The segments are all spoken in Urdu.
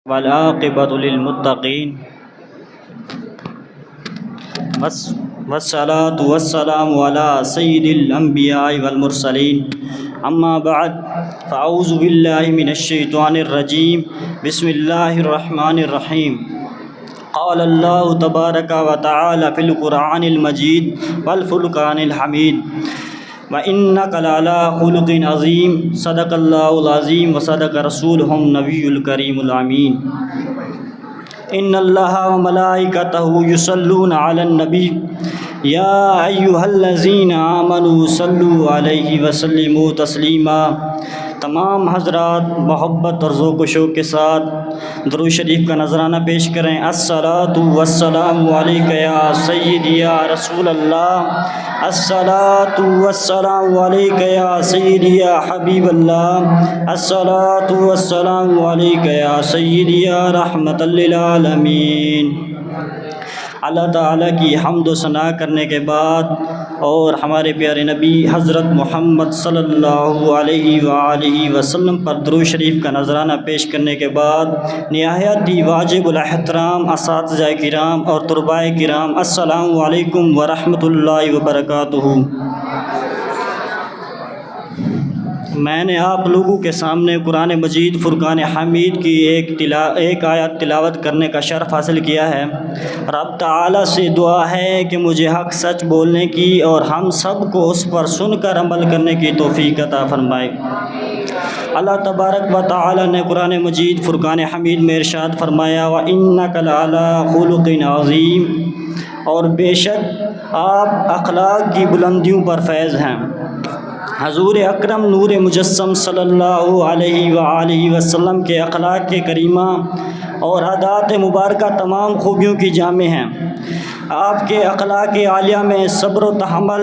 والعاقبۃ للمتقین والصلاة والسلام علی سید الانبیاء والمرسلین اما بعد فاعوذ باللہ من الشیطان الرجیم بسم اللہ الرحمن الرحیم قال اللہ تبارک و تعالی فی القرآن المجید والفرقان الحمید وَإِنَّكَ لَعَلَىٰ خُلُقٍ عَظِيمٍ صدق اللہ العظیم وصدق رسولہ النبی الکریم الامین ان اللہ وملائکتہ یصلون علی النبی یا ایہا الذین آمنوا صلوا علیہ وسلموا تسلیما۔ تمام حضرات محبت اور ذوق و شوق کے ساتھ درود شریف کا نذرانہ پیش کریں۔ الصلاۃ والسلام علیک یا سیدی یا رسول اللہ، الصلاۃ والسلام علیک یا سیدی یا حبیب اللہ، الصلاۃ والسلام علیک یا سیدی یا رحمت للعالمین۔ اللہ تعالیٰ کی حمد و ثنا کرنے کے بعد اور ہمارے پیارے نبی حضرت محمد صلی اللہ علیہ وآلہ وسلم پر درود شریف کا نذرانہ پیش کرنے کے بعد نہایت ہی واجب الاحترام اساتذہ کرام اور طلباء کرام، السلام علیکم ورحمۃ اللہ وبرکاتہ۔ میں نے آپ لوگوں کے سامنے قرآن مجید فرقان حمید کی ایک آیت تلاوت کرنے کا شرف حاصل کیا ہے۔ رب تعالیٰ سے دعا ہے کہ مجھے حق سچ بولنے کی اور ہم سب کو اس پر سن کر عمل کرنے کی توفیق عطا فرمائے۔ اللہ تبارک و تعالیٰ نے قرآن مجید فرقان حمید میں ارشاد فرمایا وَإِنَّكَ لَعَلَىٰ خُلُقٍ عَظِيمٍ، اور بے شک آپ اخلاق کی بلندیوں پر فیض ہیں۔ حضور اکرم نور مجسم صلی اللہ علیہ وآلہ وسلم کے اخلاق کے کریمہ اور عادات مبارکہ تمام خوبیوں کی جامع ہیں۔ آپ کے اخلاق عالیہ میں صبر و تحمل،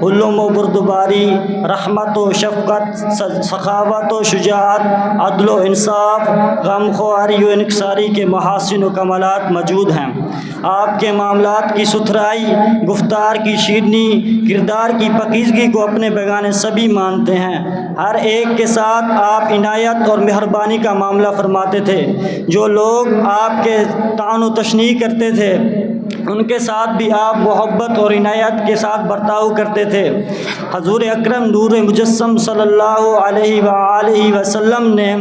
حلم و بردباری، رحمت و شفقت، سخاوت و شجاعت، عدل و انصاف، غم خواری و انکساری کے محاسن و کمالات موجود ہیں۔ آپ کے معاملات کی ستھرائی، گفتار کی شیرینی، کردار کی پاکیزگی کو اپنے بیگانے سبھی مانتے ہیں۔ ہر ایک کے ساتھ آپ عنایت اور مہربانی کا معاملہ فرماتے تھے۔ جو لوگ آپ کے طعن و تشنیع کرتے تھے ان کے ساتھ بھی آپ محبت اور عنایت کے ساتھ برتاؤ کرتے تھے۔ حضور اکرم نور مجسم صلی اللہ علیہ وآلہ وسلم نے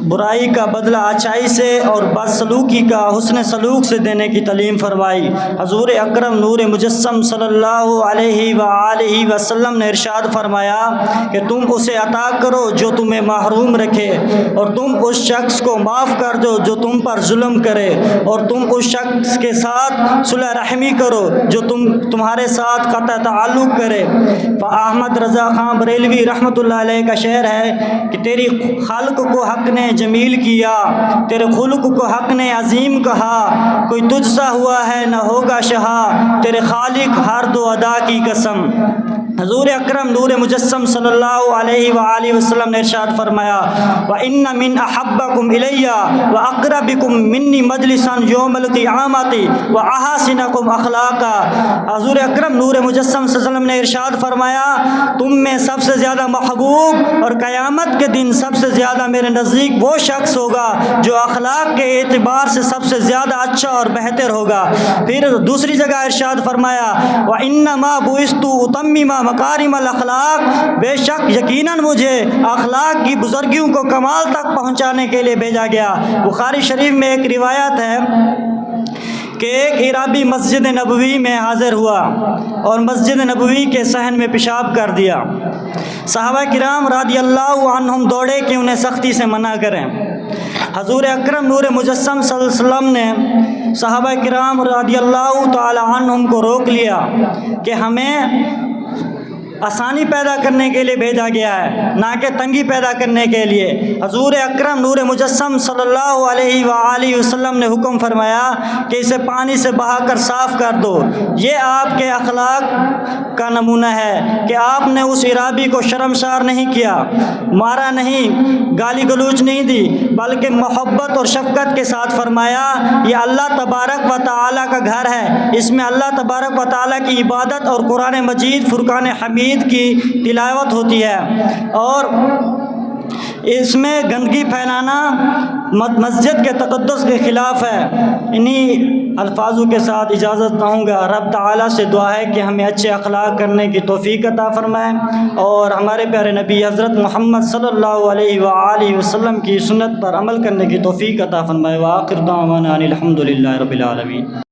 برائی کا بدلہ اچھائی سے اور بدسلوکی کا حسن سلوک سے دینے کی تعلیم فرمائی۔ حضور اکرم نور مجسم صلی اللہ علیہ وآلہ وسلم نے ارشاد فرمایا کہ تم اسے عطا کرو جو تمہیں محروم رکھے، اور تم اس شخص کو معاف کر دو جو تم پر ظلم کرے، اور تم اس شخص کے ساتھ صلح رحمی کرو جو تمہارے ساتھ قطع تعلق کرے۔ احمد رضا خان بریلوی رحمۃ اللہ علیہ کا شعر ہے کہ تیری خلق کو حق نے جمیل کیا، تیرے خلق کو حق نے عظیم کہا، کوئی تجھ سا ہوا ہے نہ ہوگا شہا، تیرے خالق ہر دو ادا کی قسم۔ حضور اکرم نور مجسم صلی اللہ علیہ وآلہ وسلم نے ارشاد فرمایا وَإِنَّ مِنْ أَحَبَّكُمْ إِلَيَّ وَأَقْرَبِكُمْ مِنِّي مَجْلِسًا يَوْمَ الْقِيَامَةِ وَأَحْسَنَكُمْ أَخْلَاقًا۔ حضور اکرم نور مجسم صلی اللہ علیہ وسلم نے ارشاد فرمایا تم میں سب سے زیادہ محبوب اور قیامت کے دن سب سے زیادہ میرے نزدیک وہ شخص ہوگا جو اخلاق کے اعتبار سے سب سے زیادہ اچھا اور بہتر ہوگا۔ پھر دوسری جگہ ارشاد فرمایا وَإِنَّمَا بُعِثْتُ أُتَمِّمَ مکارم الاخلاق، بے شک یقیناً مجھے اخلاق کی بزرگیوں کو کمال تک پہنچانے کے لیے بھیجا گیا۔ بخاری شریف میں ایک روایت ہے کہ ایک عرابی مسجد نبوی میں حاضر ہوا اور مسجد نبوی کے صحن میں پیشاب کر دیا۔ صحابہ کرام رضی اللہ عنہم دوڑے کہ انہیں سختی سے منع کریں۔ حضور اکرم نور مجسم صلی اللہ علیہ وسلم نے صحابہ کرام رضی اللہ تعالی عنہم کو روک لیا کہ ہمیں آسانی پیدا کرنے کے لیے بھیجا گیا ہے، نہ کہ تنگی پیدا کرنے کے لیے۔ حضور اکرم نور مجسم صلی اللہ علیہ وآلہ وسلم نے حکم فرمایا کہ اسے پانی سے بہا کر صاف کر دو۔ یہ آپ کے اخلاق کا نمونہ ہے کہ آپ نے اس عرابی کو شرمسار نہیں کیا، مارا نہیں، گالی گلوچ نہیں دی، بلکہ محبت اور شفقت کے ساتھ فرمایا یہ اللہ تبارک و تعالیٰ کا گھر ہے، اس میں اللہ تبارک و تعالیٰ کی عبادت اور قرآن مجید فرقان حمید کی تلاوت ہوتی ہے، اور اس میں گندگی پھیلانا مسجد کے تقدس کے خلاف ہے۔ انہی الفاظوں کے ساتھ اجازت چاہوں گا۔ رب تعالیٰ سے دعا ہے کہ ہمیں اچھے اخلاق کرنے کی توفیق عطا فرمائے اور ہمارے پیارے نبی حضرت محمد صلی اللہ علیہ وآلہ وسلم کی سنت پر عمل کرنے کی توفیق عطا فرمائے۔ وآخر دعوانا ان الحمد للہ رب العالمین۔